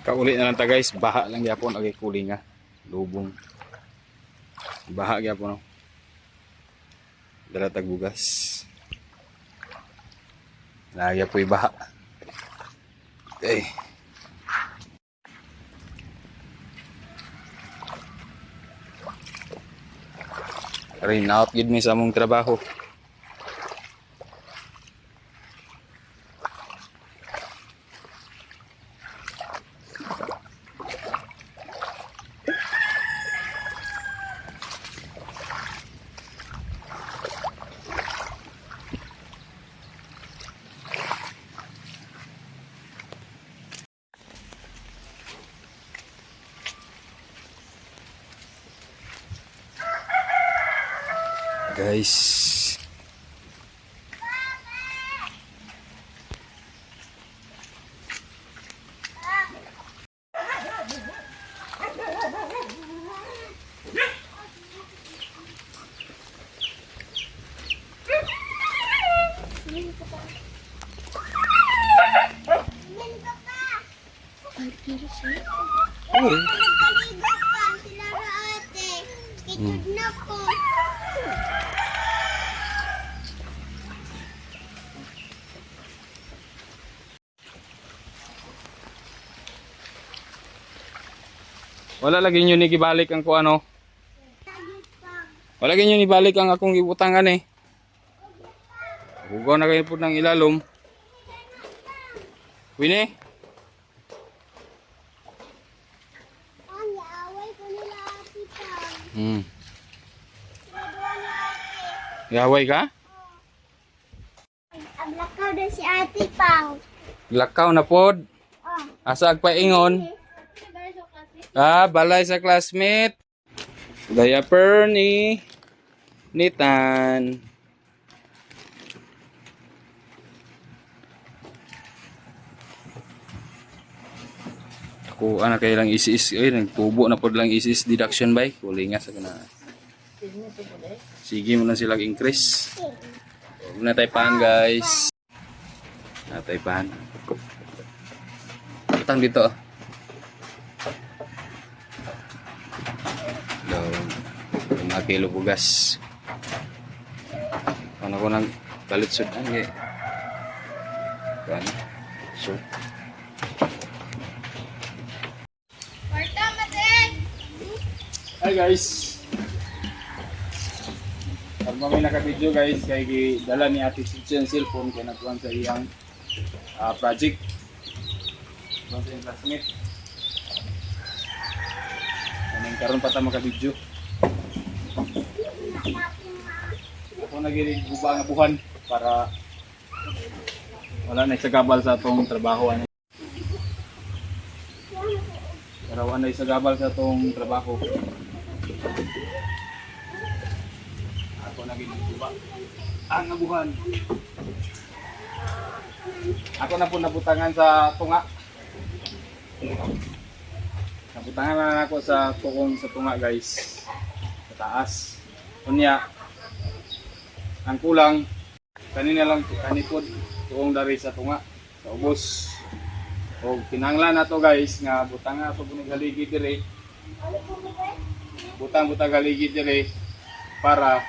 Kauli na lang ta guys, baha lang gyapon agay kuling nga. Lubong. Baha gyapon no. Dala tag bugas. Lagi po'y baha. Okay. Rain out gid mi sa among trabaho. Guys, wala lagi nyo ni gibalik ang kuano. Wala lagi nyo ni balik ang akong gibutangan eh. Hugaw na kayo po ng ilalom. Wini? Yaway ka? Aglakaw na si Ate Pang. Lakaw na pod. Asa agpaingon? Balay sa classmate. Diaper ni Nitan. Ako anak kay lang isis nagtubo na pod lang isis deduction by kulinga sa kana. Sige mo na sila increase. Huwag na taypan guys. Nataypan. Utang dito. Mga kilo bugas. Ano ko nang balitsod ang so hi guys, pag may naka-video guys kay dala ni Ate Chichi ang cellphone kaya nagkuhan sa iyang project sa iyang classmate. Anong karon pa ta maka-video. Ako nagigiguba nga buhan para wala na isagabal sa atong trabaho. Para wala na isagabal sa atong trabaho. Ako nagigiguba ang buhan. Ako na po nabutangan sa tunga. Nabutangan na ako sa tukong sa tunga guys. Sa taas. Unya ang kulang kanina lang kanipod tuong dari sa tunga sa ubos. O kinahanglan nato guys nga butang ato bunig haligi dire. Butang-butang haligi dire para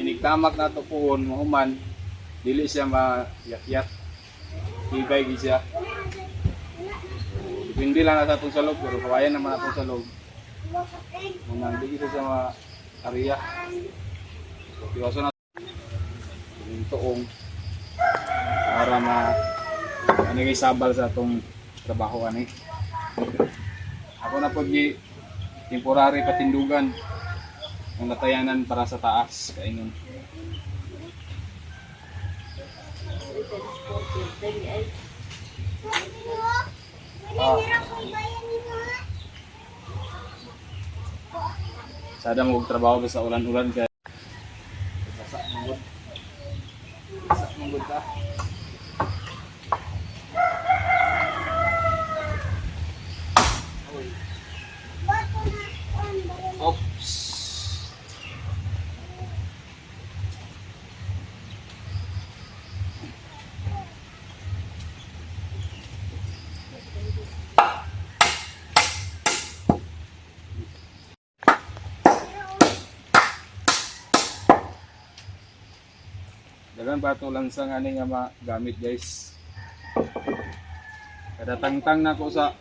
inigtamak nato puon mahuman dili siya mayakyat. Higay gi siya. Depende lang sa atong salog pero kawayan naman atong salog. Kung nandito siya ma-area. Iwaso na yung tuong para anigay sabal sa atong trabaho ani. Ako na po di temporary patindugan ang natayanan para sa taas kaingon. Sada mo trabaho sa ulan-ulan kaya manggod ka. Oops. Dagan ba ito lansang ani nga magamit guys. Kada tangtang na ko sa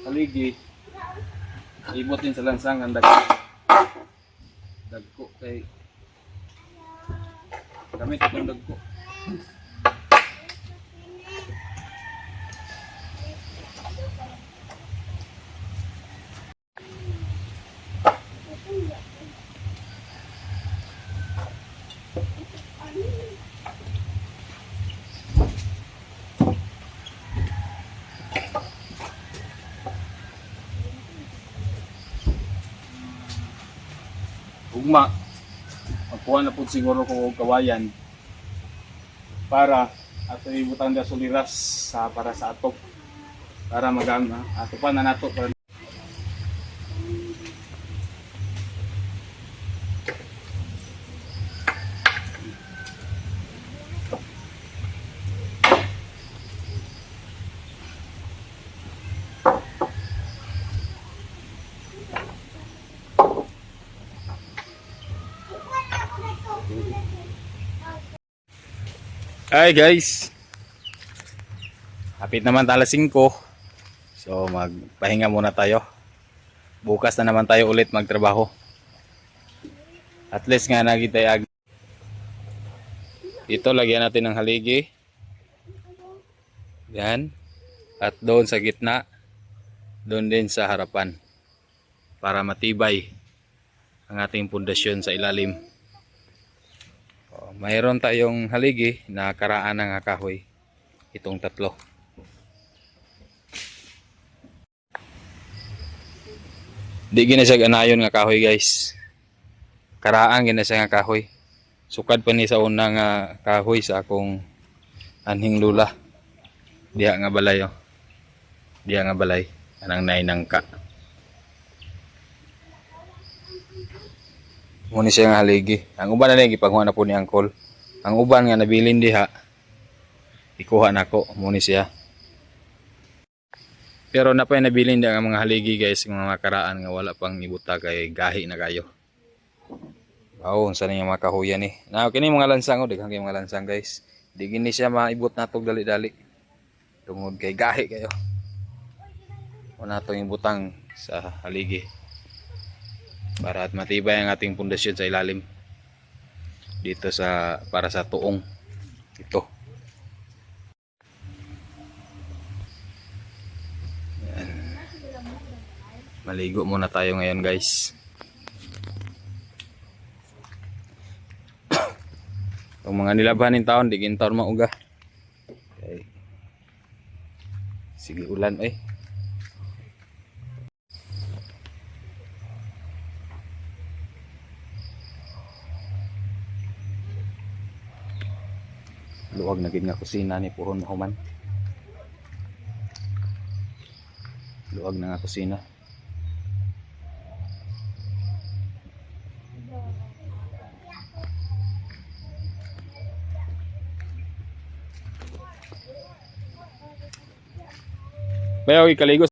haligi, ibot din sa lansang ang dagko kay gamit itong dagko. Ugma, magkuha na po siguro ko og kawayan para ato ibutang gasuliras sa para sa atop para magama ato pa na nato para Hi guys, hapit naman alas 5, so magpahinga muna tayo. Bukas na naman tayo ulit magtrabaho. At least nga nagitayag. Dito lagyan natin ng haligi. Yan. At doon sa gitna, doon din sa harapan. Para matibay ang ating pundasyon sa ilalim. Mayroon tayong haligi na karaan ng kahoy. Itong tatlo. Di ginasag anayon nga kahoy guys. Karaan ginasag nga kahoy. Sukad pa ni sa unang kahoy sa akong anhing lula. Diha nga balay oh. Diha nga balay. Anang nainangka. Muna siya nga haligi. Ang uban na lang ipaghuha na po ni Angkol. Ang uban nga nabilin diha, ikuha na ko. Muna siya. Pero napay nabilin diha ang mga haligi guys. Mga karaan nga wala pang ibuta kay gahi na kayo. Wow, saan yung mga kahuyan eh. Now, kini mga lansang. Daghang kay mga lansang guys. Di gini siya maibot na itong dali-dali. Tungod kay gahi kayo. Wala itong ibutang sa haligi. Para at matibay ang ating pundasyon sa ilalim dito sa para sa tuong ito. Yan. Maligo muna tayo ngayon guys. Itong mga nilabhanin taon di gintaon mauga. Okay. Sige ulan eh. Luwag na gid nga kusina ni Puhon Mahuman. Luwag na nga kusina. Bayaw ikaligo.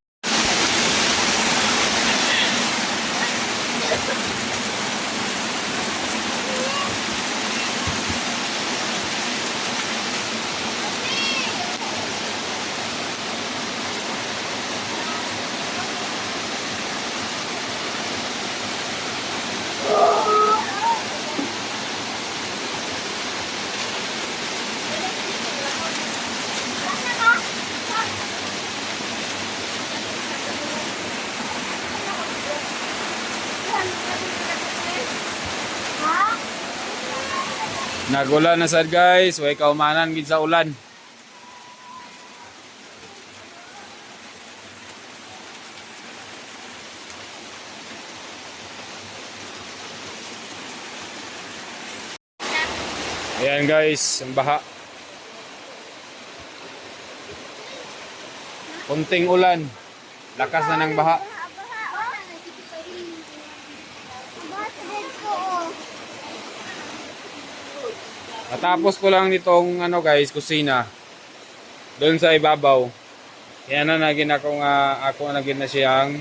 Nagulan na sad guys, way kaumanan gid sa ulan. Ayan guys, ang baha. Kunting ulan, lakas na ng baha. Natapos ko lang nitong ano guys, kusina. Doon sa ibabaw. Kaya na naging ako naging na siyang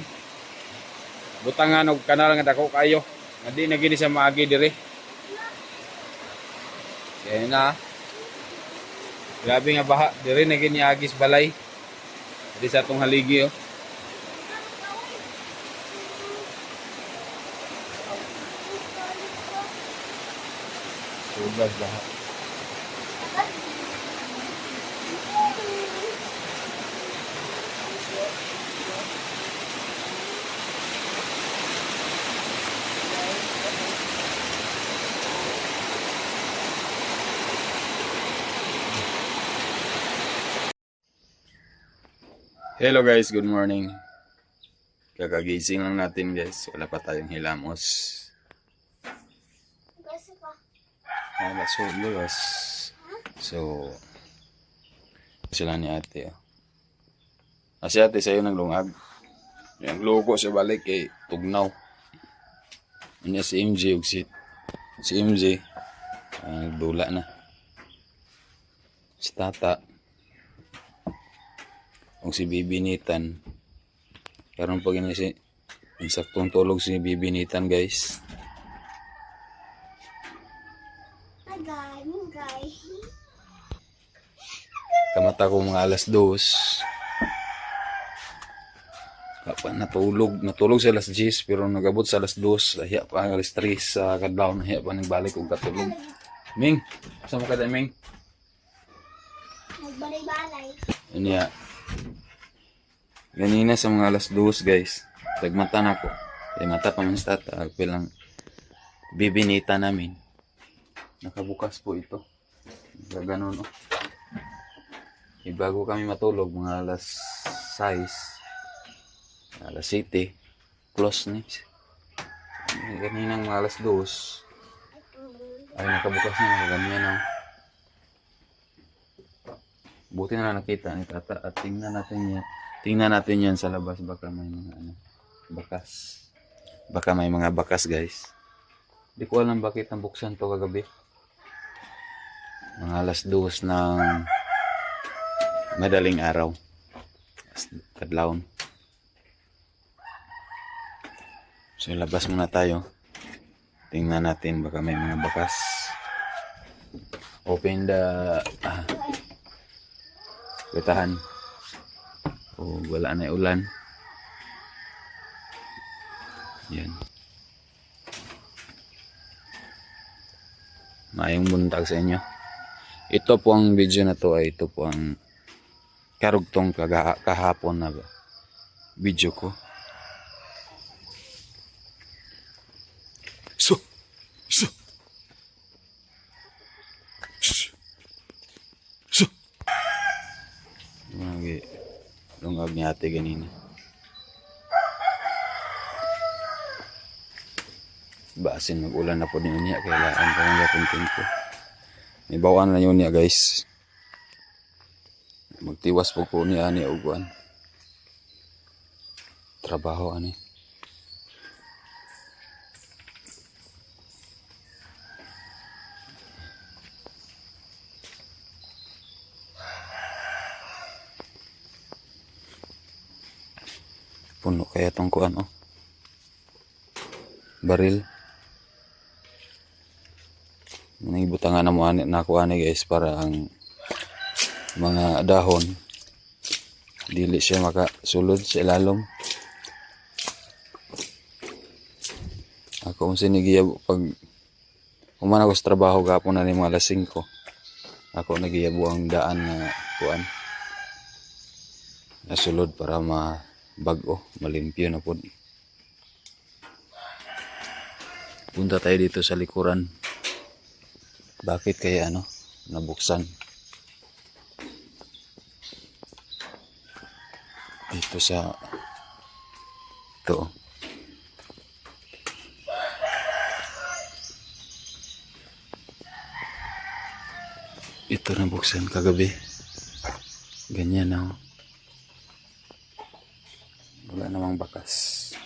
butangan og kanal nga dako kayo. Hindi naging siya maagi dire. Kaya na. Grabe nga baha. Dire na giniagis balay. Di sa atong haligi oh. Subas baha. Hello guys, good morning. Kakagising lang natin guys. Wala pa tayong hilamos. Kasi pa. Alas luwas. So, sila ni ate. Oh. Si ate sa'yo naglungag. Yung logo sa balik kay Tugnaw. Ano si MJ ug si MJ. Dula na. Si Tata. Kung si Bibinitan. Karon pag ini si saktong tulog si Bibinitan guys. Agay. Kamata ko mga alas 2. Natulog sa alas 10 pero nagabot sa alas 2. Lahiya pa alas 3 sa kadlaw. Nahiya pa nagbalik og katulog. Ming, saan mo ka tayo Ming? Nagbalay-balay. Ano ya? Ganina sa mga alas 2 guys. Tagmata na ko. Ay mata pa man sa tata. Pilang bibinita namin. Nakabukas po ito. Gaganon oh. Bago kami matulog mga alas 6. Alas 7. Close ni. Ganinang mga alas 2. Ay nakabukas na. Nakaganyan oh. Buti na nakita ni tata. At tingnan natin yan sa labas. Baka may mga bakas. Baka may mga bakas guys. Di ko alam bakit nabuksan to kagabi. Mga alas 2 ng madaling araw. Kadlawon. So labas muna tayo. Tingnan natin baka may mga bakas. Open the betahan. Oh, wala na ulan. Yan. Mayong buntag sa inyo. Ito po ang video na to ay ito po ang karugtong kahapon na video ko. So. Lungag ni ate ganina. Basin mag-ulan na po din niya. Kailangan pa lang yapin ko. May bawaan na yun niya guys. Magtiwas po po niya ani uguan. Trabaho ani. Puno kaya tong kuan oh. Baril. Nangibutangan na mo ani na ko ani guys para ang mga dahon dili siya makasulod sa ilalom. Ako sinigiyab pag umana ko sa trabaho gapon na ni mga alas 5. Ako nagiyabo ang daan na kuan. Nasulod para bago, malimpyo na po. Punta tayo dito sa likuran. Bakit kaya nabuksan? Dito sa ito. Ito nabuksan kagabi. Ganyan na. Wala namang bakas.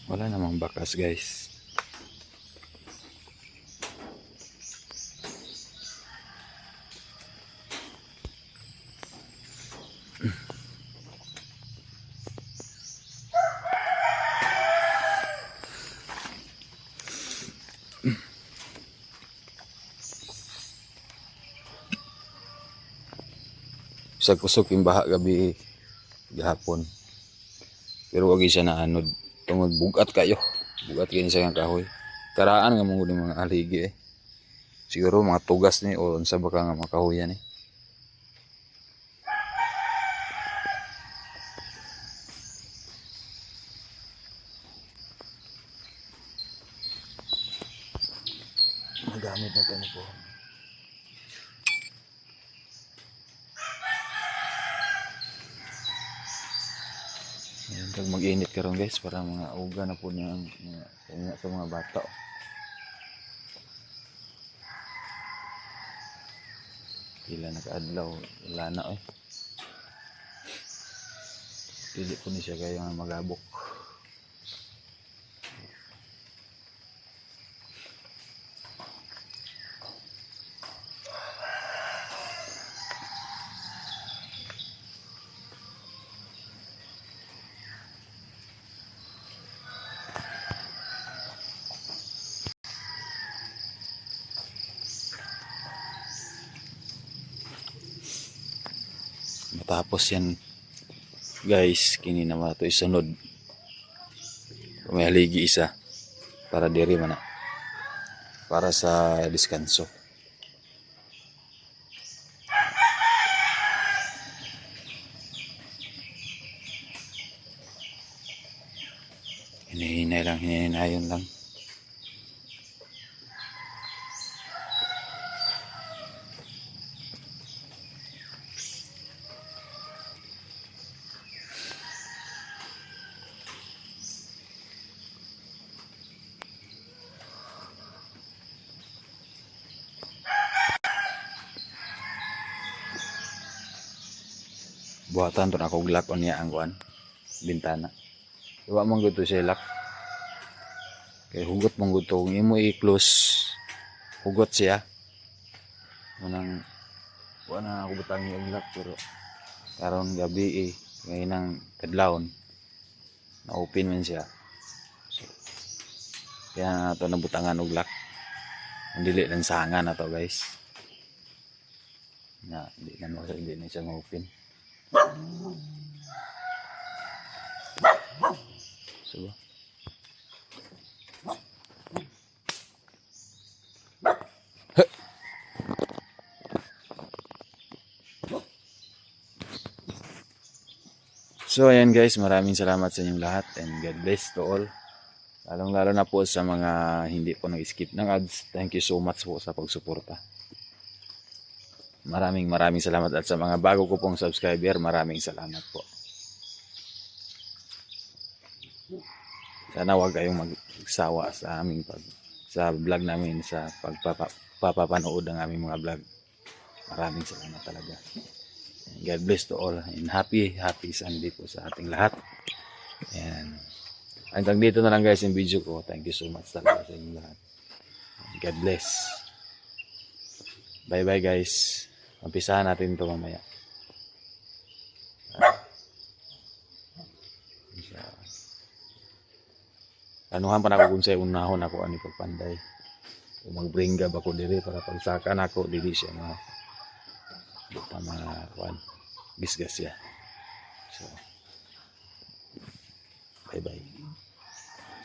Wala namang bakas guys. Bisag kusog yung baha gabi gahapon. Pero wag siya na anod. Tungod bugat kayo. Bugat kayo sa nga kahoy. Karaan nga mga mga aligi eh. Siguro mga tugas ni o unsa baka nga mga kahoyan eh. Magamit na tayo po. Ayan, pag mag-init karon guys, para mga uga na po niya sa mga bata. Pila nakaadlaw, wala na eh. Pili po ni siya kaya nga magabok. Matapos yan guys, kini naman ito isunod. May haligi isa para diri man na. Para sa diskanso. Hinihinayon lang. Buhatan to na kog lock on niya ang kuan bintana. Iwa mong gusto siya lock. Kay hugot mong gusto kung imo i-close hugot siya. Munang wala ako butang yung lock pero karon gabi ngayon ang kadlawon na open man siya. So, kaya na ito nabutangan og lock. Ang dili lang sangan na to guys. Na hindi na siya ma-open. So, so ayan guys, maraming salamat sa inyong lahat and God bless to all. Lalong-lalo na po sa mga hindi po nag-skip ng ads. Thank you so much po sa pagsuporta. Maraming salamat at sa mga bago ko pong subscriber, maraming salamat po. Sana wag kayong magsawa sa aming sa vlog namin, sa pagpapanood ng aming mga vlog. Maraming salamat talaga. God bless to all and happy Sunday po sa ating lahat. And hanggang dito na lang guys yung video ko. Thank you so much talaga sa inyong lahat. God bless. Bye bye guys. Umpisahan natin ito mamaya. Anuhan pa na ako kung sa'yo unahon ako ani pagpanday. Kung magbringga ba ko diri para pagsakan ako dili siya na mga kuan gisgas siya. So bye bye.